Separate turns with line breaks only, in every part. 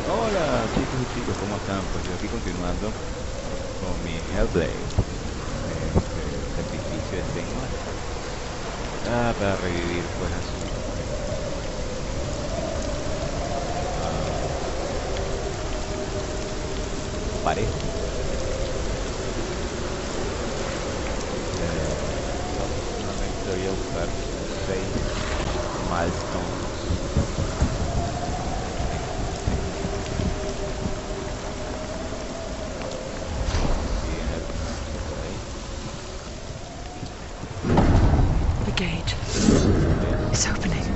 Hola chicos y chicos, ¿cómo están? Pues yo aquí continuando con mi Hellblade, sacrificio de Senua, para revivir pues a su pareja. Nuevamente voy a buscar 6 milestones. Sí, en el principio por ahí.
The gate is opening.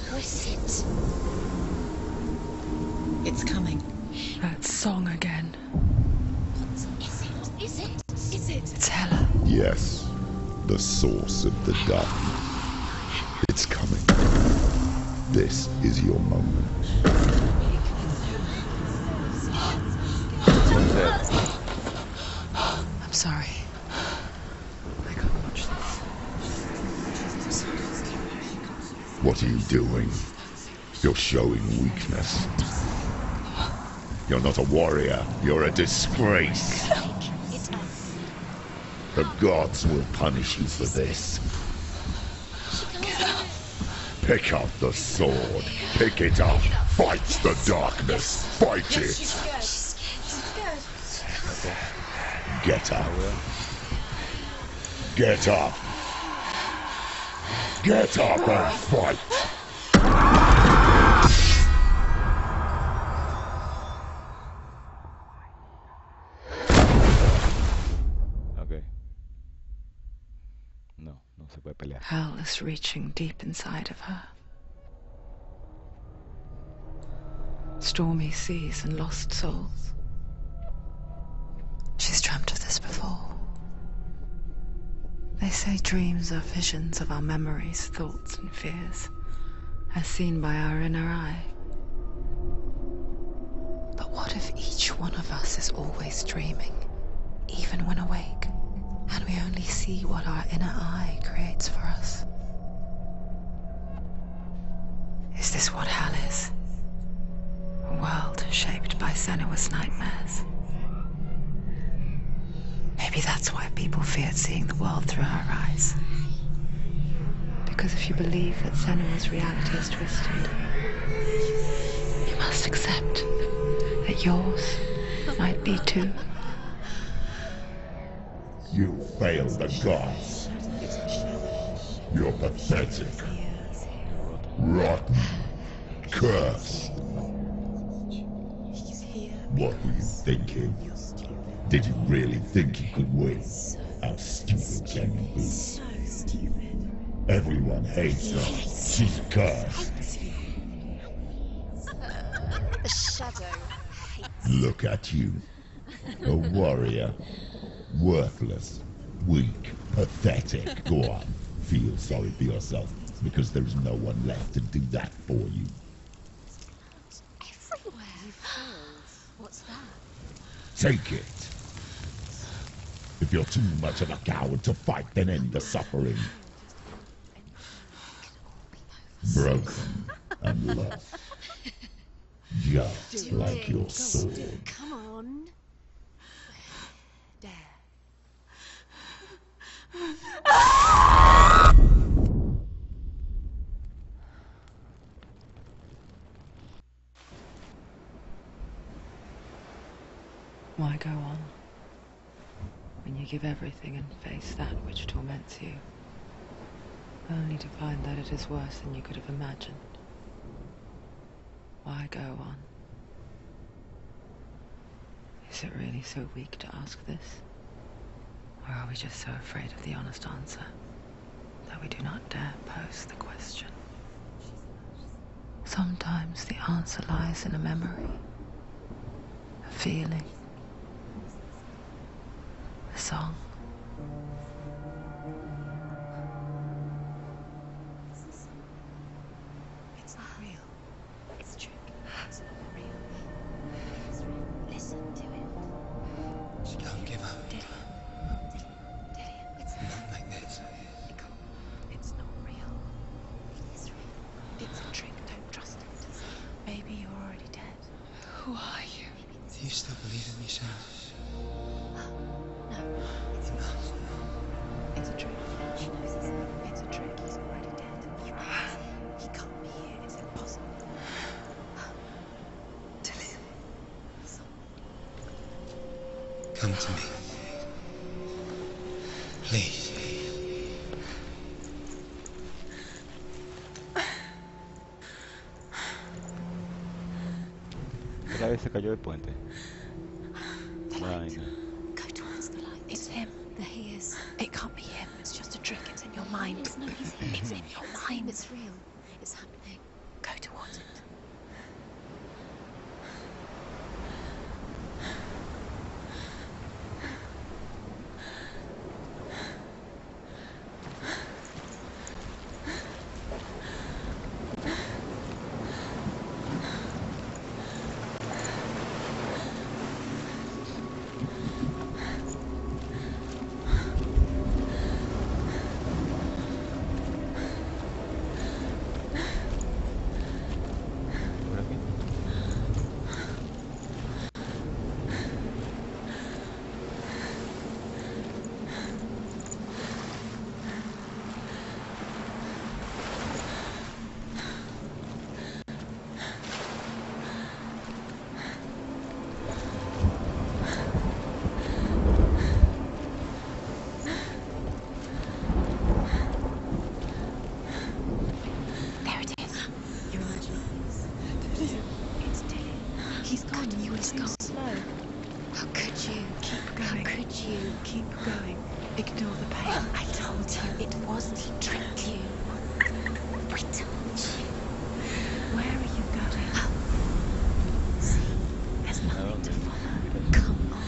Who is it? It's coming.
That song again.
Is it? Is it? Is it?
It's Hella.
Yes, the source of the dark. It's coming. This is your moment.
What's that?
I'm sorry. I can't watch this.
What are you doing? You're showing weakness. You're not a warrior. You're a disgrace. The gods will punish you for this. Pick up the sword. Pick it up. Fight the darkness. Fight it. Get up. Get up. Get up and fight.
Ok. No, no se puede pelear.
Hell is reaching deep inside of her. Stormy seas and lost souls. She's dreamt of this before. They say dreams are visions of our memories, thoughts and fears, as seen by our inner eye. But what if each one of us is always dreaming, even when awake, and we only see what our inner eye creates for us? Is this what hell is? A world shaped by Senua's nightmares. Maybe that's why people feared seeing the world through her eyes. Because if you believe that Senua's reality is twisted, you must accept that yours might be too.
You failed the gods. You're pathetic. Rotten. Cursed. What were you thinking? Did you really think you could win? How stupid can you be?
So stupid.
Everyone hates her. She's cursed.
The shadow hates.
Look at you. A warrior. Worthless. Weak. Pathetic. Go on. Feel sorry for yourself, because there is no one left to do that for you.
Everywhere. You failed. What's that?
Take it. If you're too much of a coward to fight, then end the suffering. Broken and lost. Just like your sword.
Come on. Dare.
Why go on when you give everything and face that which torments you, only to find that it is worse than you could have imagined? Why go on? Is it really so weak to ask this? Or are we just so afraid of the honest answer that we do not dare pose the question? Sometimes the answer lies in a memory, a feeling, a song.
It's not real. It's trick. It's not real. It's real. Listen to it.
Just don't give up.
Did it? It's
Not like this.
it's not real.
Who are you?
Do you still believe in me, Senua?
No, it's not. It's a trick. She knows it's a trick. He's already dead. He can't be here. It's impossible.
Dillian.
Come to me. Please.
Otra vez se cayó el puente.
The light.
Vaina.
Go towards the light. It's him. There he is. It can't be him. It's just a trick. It's in your mind. No, he's here. It's in your mind. It's real. It's happening. Go towards it.
Por aquí.
There it is. You're imagining this. It's Dillian. He's gone. You were too slow. How could you? Keep going. How could you? Keep going. Ignore the pain. I told you it wasn't. He tricked you. I told you. Where are you going? See, there's nothing to follow. Come on.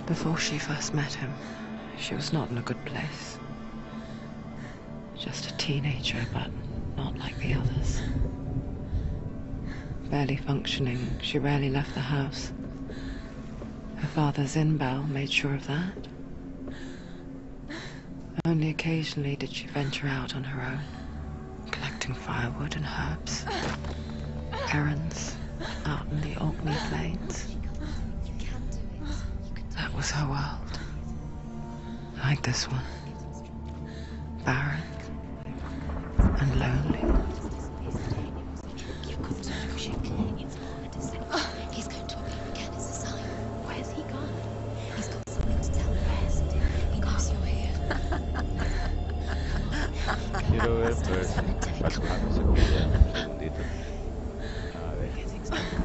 Before she first met him, she was not in a good place. Just a teenager, but not like the others. Barely functioning, she rarely left the house. Her father, Zinbao, made sure of that. Only occasionally did she venture out on her own, collecting firewood and herbs. Errands out in the Orkney Plains.
You can do it. You can do
That was her world. Like this one. Barren and lonely.
You've got to push it. It's not a deception. He's going to appear again as a sign. Where's he gone? He's got something to tell the rest. He knows you're here.
Quiero ver pues bajándose como ya un segundito. A ver.
Getting stronger.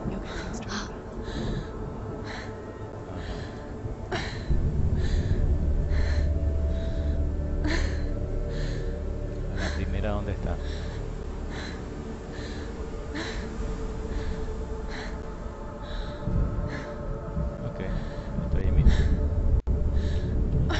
You're getting stronger.
La primera, ¿dónde está? Ok, estoy ahí mismo. Ok.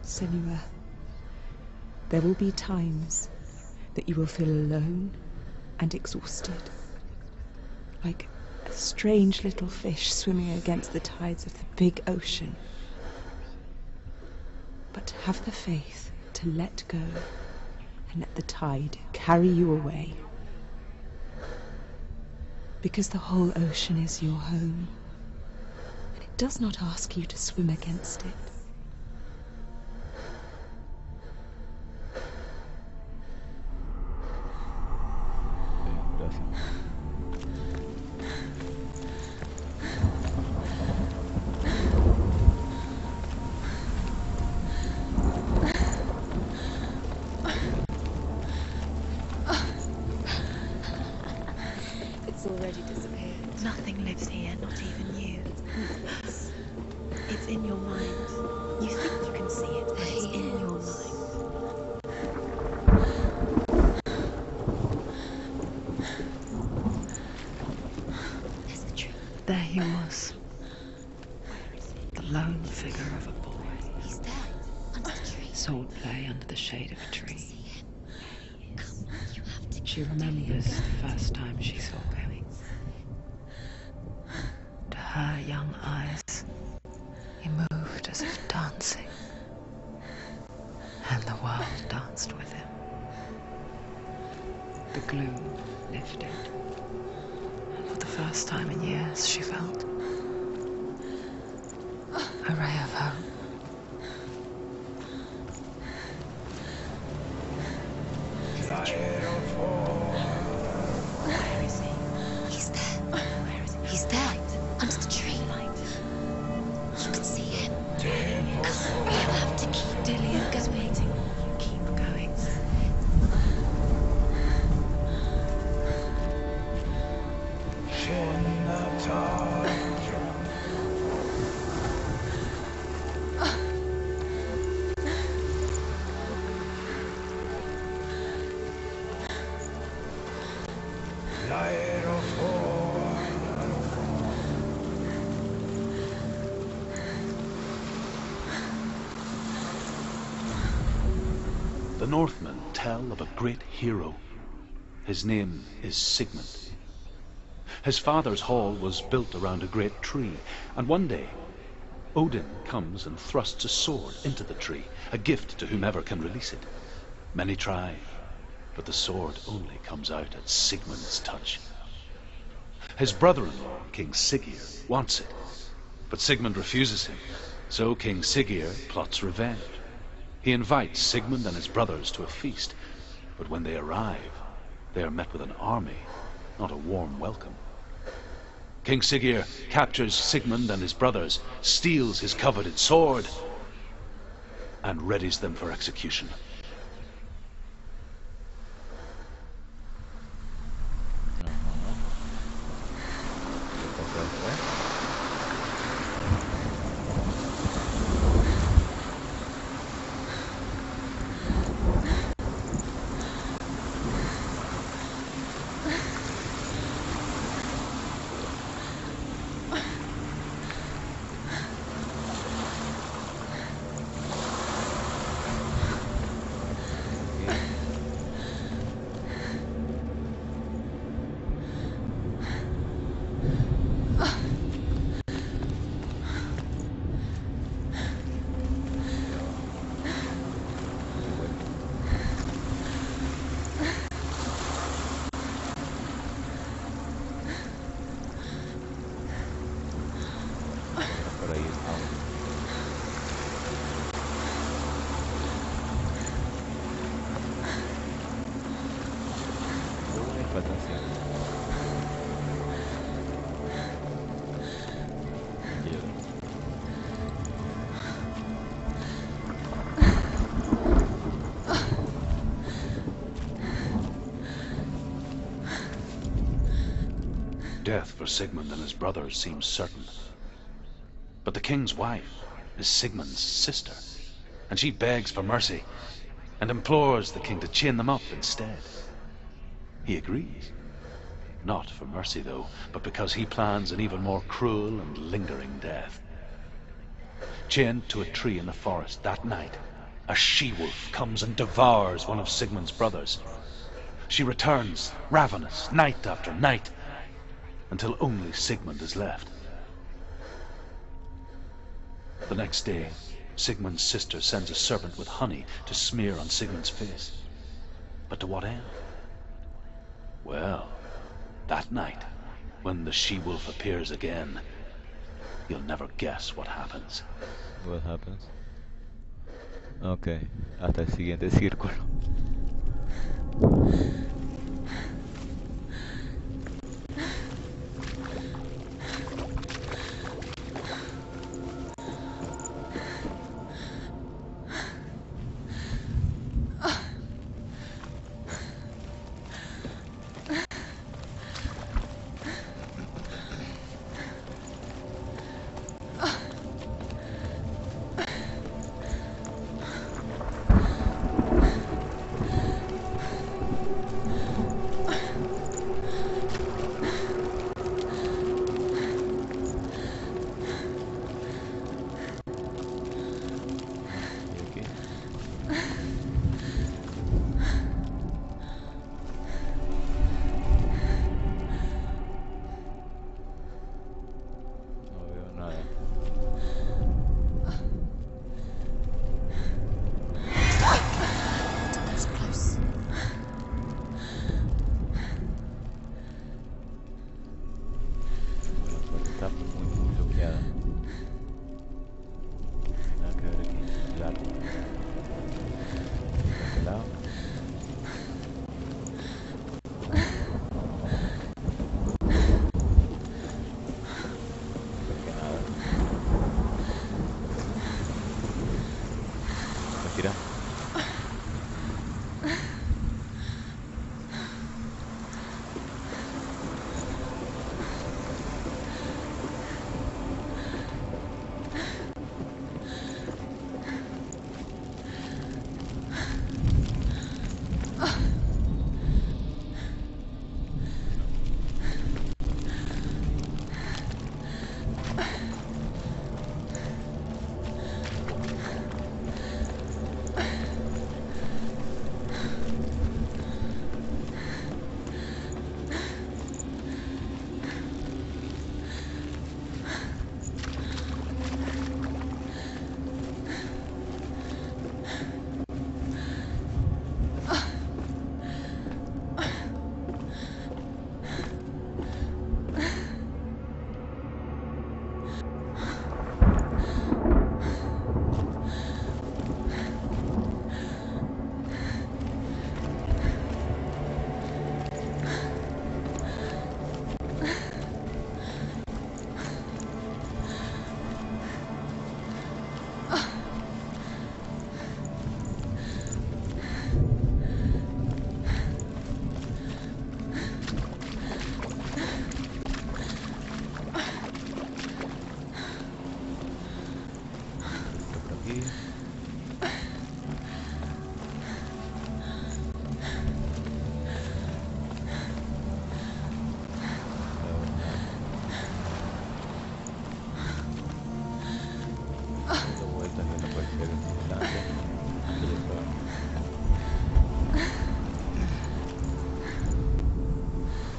Senua, there will be times that you will feel alone and exhausted, like a strange little fish swimming against the tides of the big ocean. But have the faith to let go and let the tide carry you away. Because the whole ocean is your home, and it does not ask you to swim against it.
Udah sih.
It's already disappeared.
Nothing lives here, not even you. It's in your mind. You think you can see it, but it's in your mind.
There's the tree.
There he was,
Where is he?
the lone figure of a boy.
He's there, under the tree.
Sword play under the shade of a tree.
See him. Come on, you have to.
She remembers the first time she saw him. To her young eyes, he moved as if dancing, and the world danced with him. The gloom lifted, and for the first time in years she felt a ray of hope. Where is he?
He's there.
Where is he?
He's there, under the tree. You can see him. Come on, you have to keep
Dillian is waiting. You keep going.
The Northmen tell of a great hero. His name is Sigmund. His father's hall was built around a great tree, and one day Odin comes and thrusts a sword into the tree, a gift to whomever can release it. Many try, but the sword only comes out at Sigmund's touch. His brother-in-law, King Siggeir, wants it, but Sigmund refuses him, so King Siggeir plots revenge. He invites Sigmund and his brothers to a feast, but when they arrive, they are met with an army, not a warm welcome. King Siggeir captures Sigmund and his brothers, steals his coveted sword, and readies them for execution.
Kita selesai. Por ahí estamos. Uy, fantasía. Gila.
death for Sigmund and his brothers seems certain. But the king's wife is Sigmund's sister, and she begs for mercy and implores the king to chain them up instead. He agrees. Not for mercy, though, but because he plans an even more cruel and lingering death. Chained to a tree in the forest that night, a she-wolf comes and devours one of Sigmund's brothers. She returns, ravenous, night after night, until only Sigmund is left. The next day, Sigmund's sister sends a servant with honey to smear on Sigmund's face. But to what end? Well, that night, when the she-wolf appears again, you'll never guess what happens.
What happens? Ok, hasta el siguiente círculo.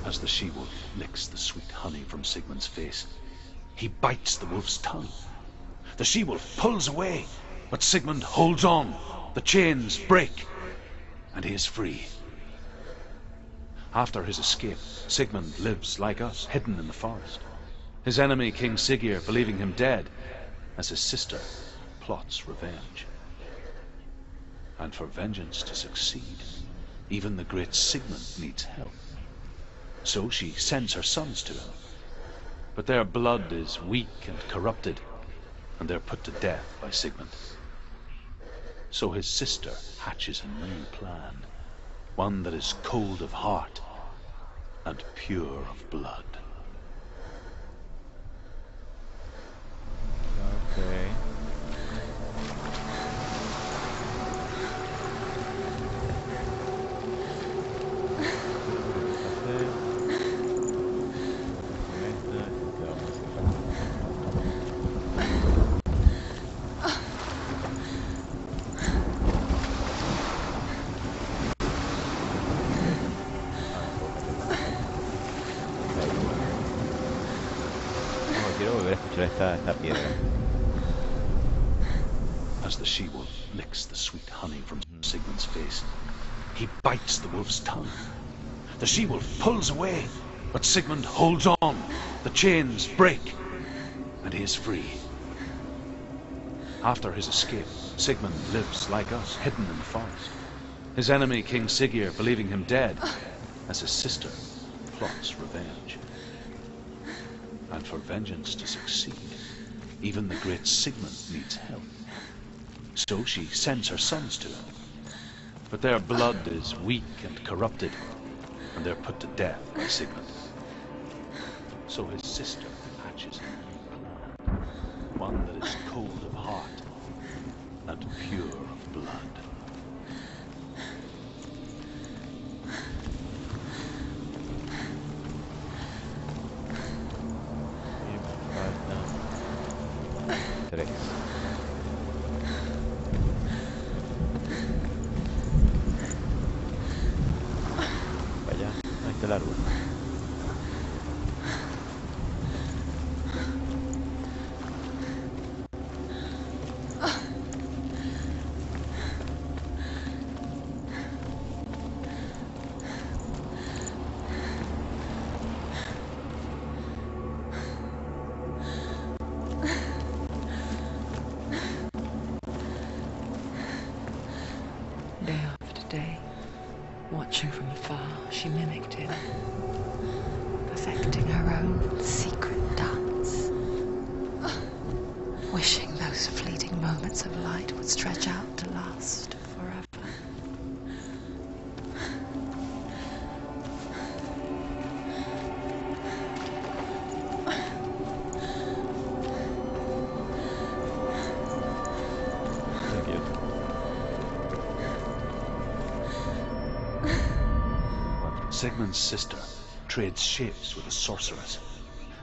As the she-wolf licks the sweet honey from Sigmund's face, he bites the wolf's tongue. The she-wolf pulls away, but Sigmund holds on. The chains break, and he is free. After his escape, Sigmund lives like us, hidden in the forest. His enemy, King Siggeir, believing him dead, as his sister plots revenge. And for vengeance to succeed, even the great Sigmund needs help. So she sends her sons to him. But their blood is weak and corrupted, and they're put to death by Sigmund. So his sister hatches a new plan, one that is cold of heart and pure of blood.
quiero volver a escuchar esta piedra.
As the she-wolf licks the sweet honey from Sigmund's face, he bites the wolf's tongue. The she-wolf pulls away, but Sigmund holds on. The chains break, and he is free. After his escape, Sigmund lives like us, hidden in the forest. His enemy, King Siggeir, believing him dead, as his sister plots revenge. And for vengeance to succeed, even the great Sigmund needs help. So she sends her sons to him. But their blood is weak and corrupted, and they're put to death by Sigmund. So his sister hatches a new plan, one that is cold of heart and pure of blood.
Y me faltan 3. Vaya, ahí está el árbol.
Day after day, watching from afar, she mimicked him, perfecting her own secret dance, wishing those fleeting moments of light would stretch out to last forever.
Sigmund's sister trades shapes with a sorceress,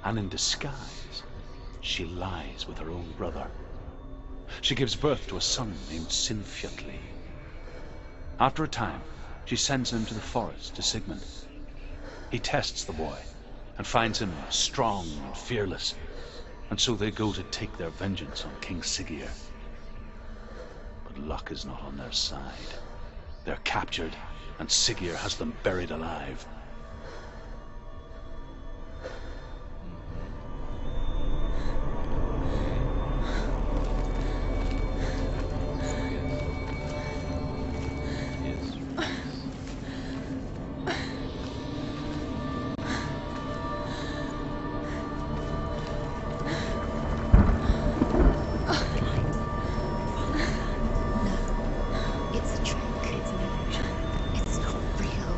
and in disguise, she lies with her own brother. She gives birth to a son named Sinfjotli. After a time, she sends him to the forest to Sigmund. He tests the boy and finds him strong and fearless, and so they go to take their vengeance on King Siggeir. But luck is not on their side. They're captured, and Siggeir has them buried alive.
It's a trick. It's an illusion. It's not real.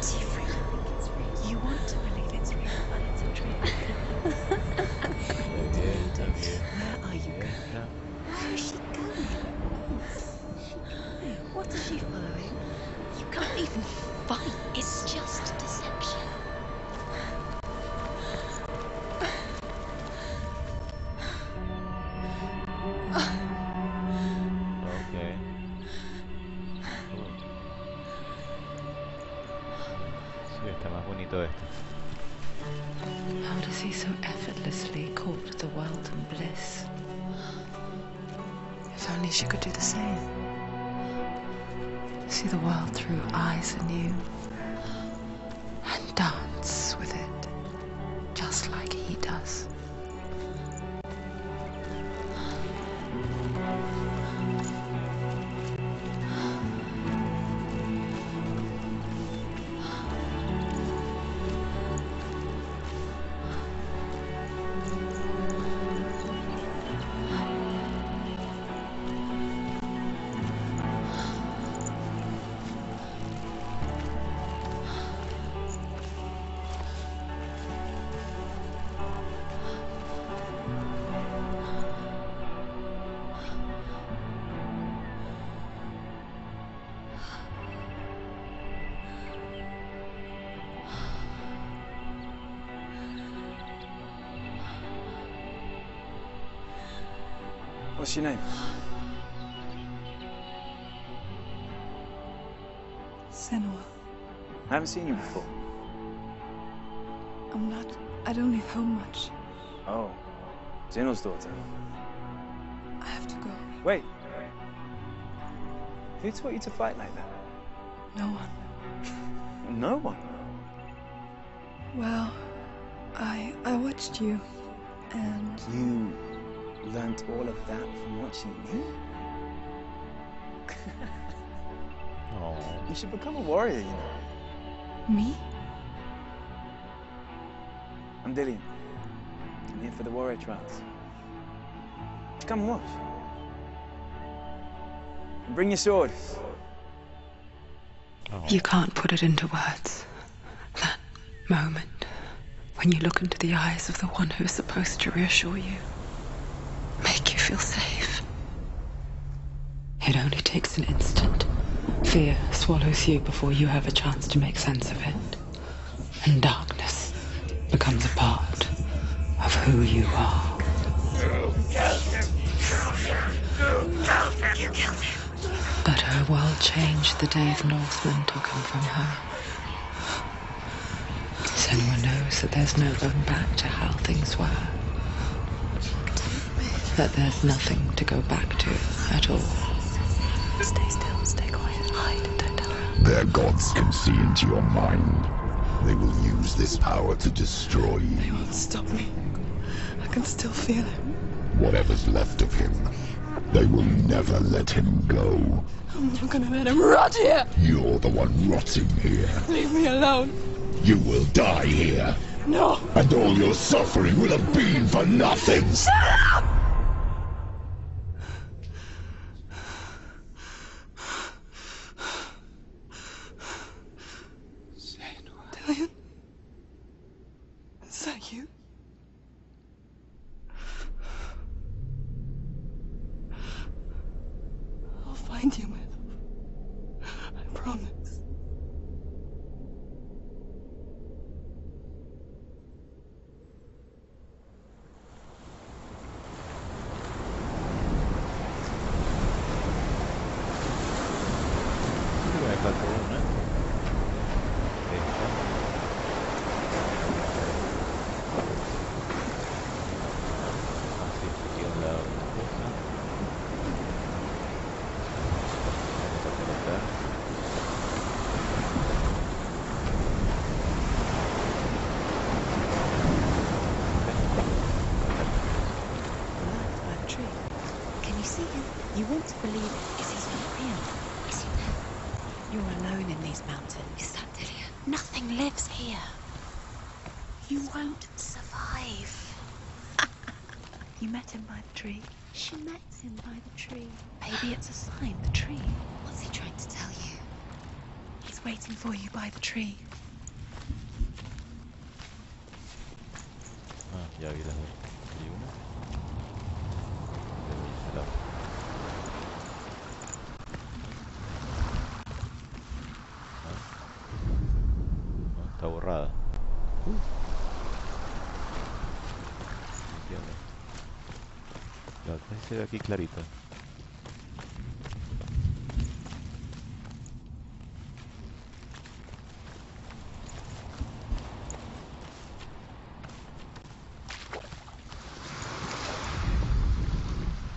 Do you really think it's real? You want to believe it's real, but it's a trick. Where are you going? Where is she going? What is she following? You can't even fight. It's just deception.
Ok. Sí, está más bonito esto.
How does he so effortlessly court the world and bliss? If only she could do the same. See the world through eyes anew and dance with it, just like he does.
What's your name?
Senua.
I haven't seen you before.
I don't leave home much.
Oh, Zenua's daughter.
I have to go.
Wait. Who taught you to fight like that?
No one.
No one.
Well, I watched you, and
You learnt all of that from watching me?
Oh.
You should become a warrior, you know.
me?
I'm Dillian. I'm here for the warrior trials. Come and watch. And bring your sword.
Oh.
You can't put it into words. That moment when you look into the eyes of the one who is supposed to reassure you, make you feel safe. It only takes an instant. Fear swallows you before you have a chance to make sense of it. And darkness becomes a part of who you are. But her world changed the day the Northmen took him from her. Senua knows that there's no going back to how things were. That there's nothing to go back to at all. Stay still, stay quiet, hide, don't tell her.
Their gods can see into your mind. They will use this power to destroy
They
you.
won't stop me. I can still feel it.
Whatever's left of him, they will never let him go.
I'm not gonna let him rot here.
You're the one rotting here.
Leave me alone.
You will die here.
No.
And all your suffering will have been for nothing.
Shut up! Dillian? Is that you? I'll find you, my love. I promise.
Voy a dejar por una. Esta. Así, aquí a un lado una cosa. Vamos a conectar.
By the tree. Can you see him? You want to believe it. Is he not real? Is he there? You're alone in these mountains. Is that Dillian? Nothing lives here. You won't survive. You met him by the tree? She met him by the tree. Maybe it's a sign, the tree. What's he trying to tell you? He's waiting for you by the tree.
Ah, ya vi las dos. Y una. Termina la otra. No, está borrada. Entiendo. La otra sí se ve aquí clarito.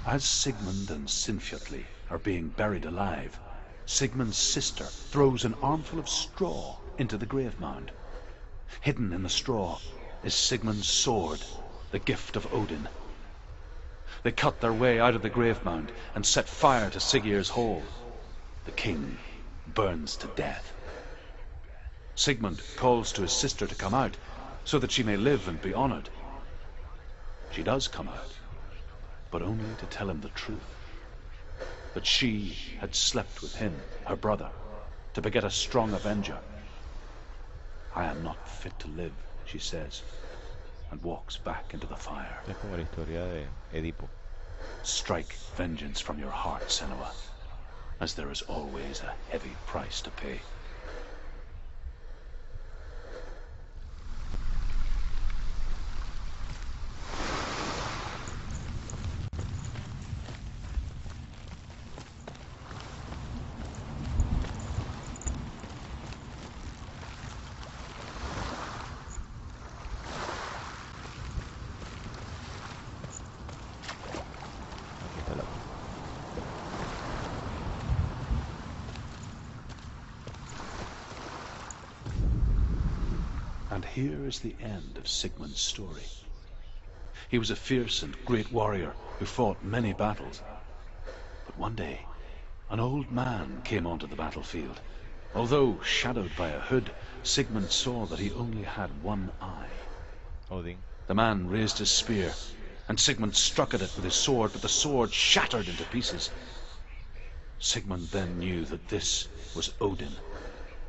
As Sigmund and Sinfjotli are being buried alive, Sigmund's sister throws an armful of straw into the grave mound. Hidden in the straw is Sigmund's sword, the gift of Odin. They cut their way out of the grave mound and set fire to Siggeir's hole. The king burns to death. Sigmund calls to his sister to come out so that she may live and be honored. She does come out, but only to tell him the truth. That she had slept with him, her brother, to beget a strong avenger. I am not fit to live, she says, and walks back into the fire.
Es como la historia de Edipo.
Strike vengeance from your heart, Senua, as there is always a heavy price to pay. here is the end of Sigmund's story. He was a fierce and great warrior who fought many battles. But one day, an old man came onto the battlefield. Although shadowed by a hood, Sigmund saw that he only had one eye.
Odin.
The man raised his spear, and Sigmund struck at it with his sword, but the sword shattered into pieces. Sigmund then knew that this was Odin,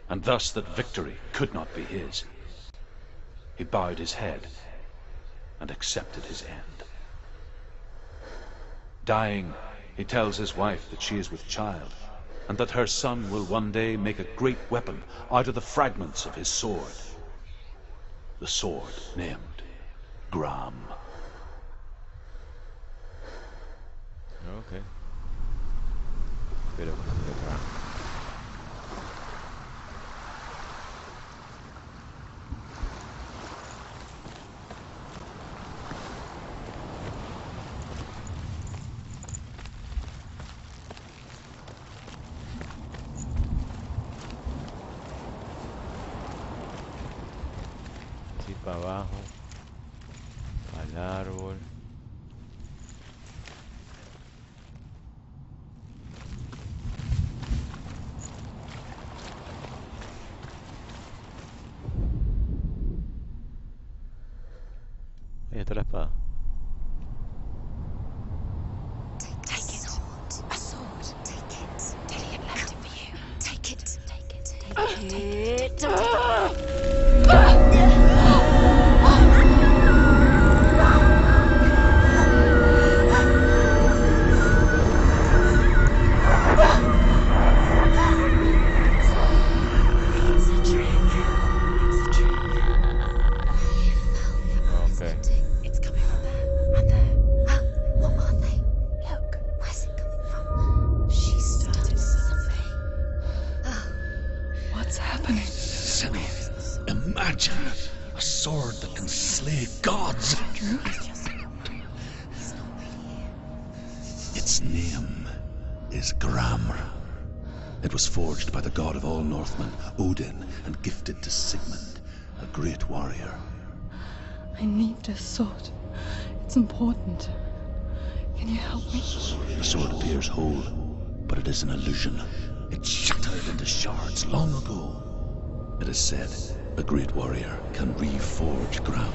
and thus that victory could not be his. He bowed his head and accepted his end. Dying, he tells his wife that she is with child, and that her son will one day make a great weapon out of the fragments of his sword. The sword named Gram.
Okay. Bit of a así para abajo, al árbol. Ahí está la espada.
Take it. A sword. Take it. Tilly, it left it for you. Take it. Take it. Take it.
Okay.
It's coming from there and there. What are they? Look, where's it coming from? She started something.
What's happening?
Senua, imagine a sword that can slay gods. Its name is Gram. It was forged by the god of all Northmen, Odin, and gifted to Sigmund, a great warrior.
I need this sword. It's important. Can you help me?
The sword appears whole, but it is an illusion. It shattered into shards long ago. It is said a great warrior can reforge Gram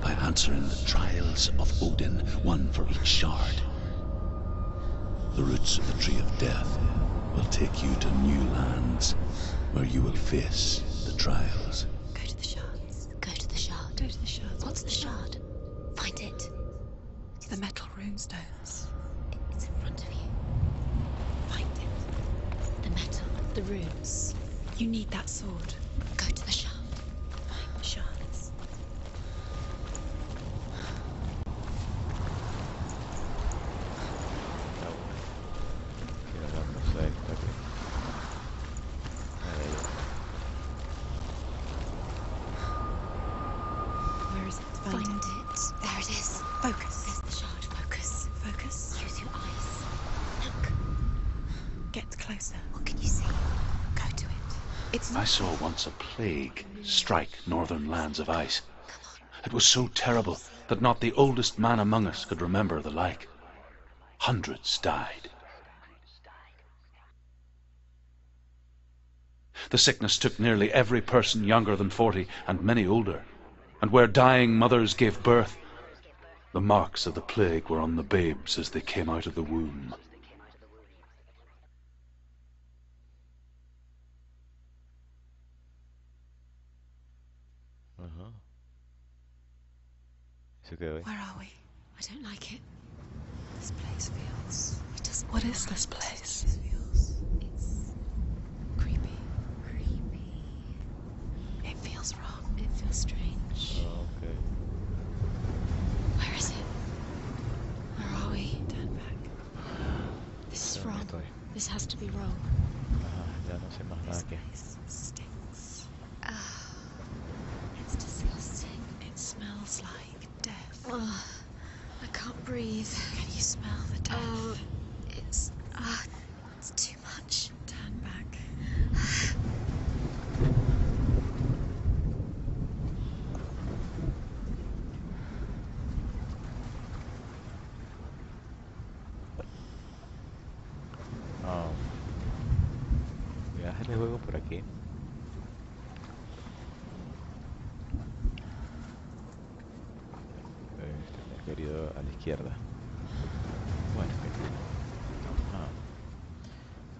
by answering the trials of Odin, one for each shard. The roots of the Tree of Death will take you to new lands where you will face the trials.
Go to the shards. Go to the shard. Go to the shards. What's the shard? Find it.
The metal runestones.
It's in front of you. Find it. The metal. The runes.
You need that sword.
Go to the shard.
Find the shards.
Quiero la cosa esta que... Ahí.
Where is it?
Find it. There it is.
Focus.
There's the shard. Focus.
Focus.
Use your eyes. Look.
Get closer.
What can you see? Go to it.
It's
I
not.
saw once a plague strike northern lands of ice. It was so terrible that not the oldest man among us could remember the like. Hundreds died. The sickness took nearly every person younger than 40 and many older. And where dying mothers gave birth, the marks of the plague were on the babes as they came out of the womb.
Ajá. ¿Eso qué ve?
Where are we?
I don't like it.
This place feels.
It doesn't.
What
feel
is
right.
this place?
It feels. It's
Creepy.
creepy.
It feels wrong.
It feels strange.
Oh, okay.
Where is it? Where are we?
Turn back.
This is
¿Dónde
wrong.
estoy?
This has to be wrong.
Ya no sé más nada
This
que...
place stinks.
It's disgusting.
It smells like death.
I can't breathe.
Can you smell the death?
It's too much.
Turn back.
el juego por aquí. Me he querido a la izquierda. Bueno, vamos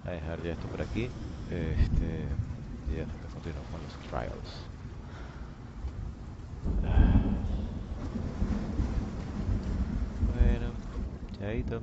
a dejar ya esto por aquí. Y ya después continuamos con los trials. Bueno, chaito.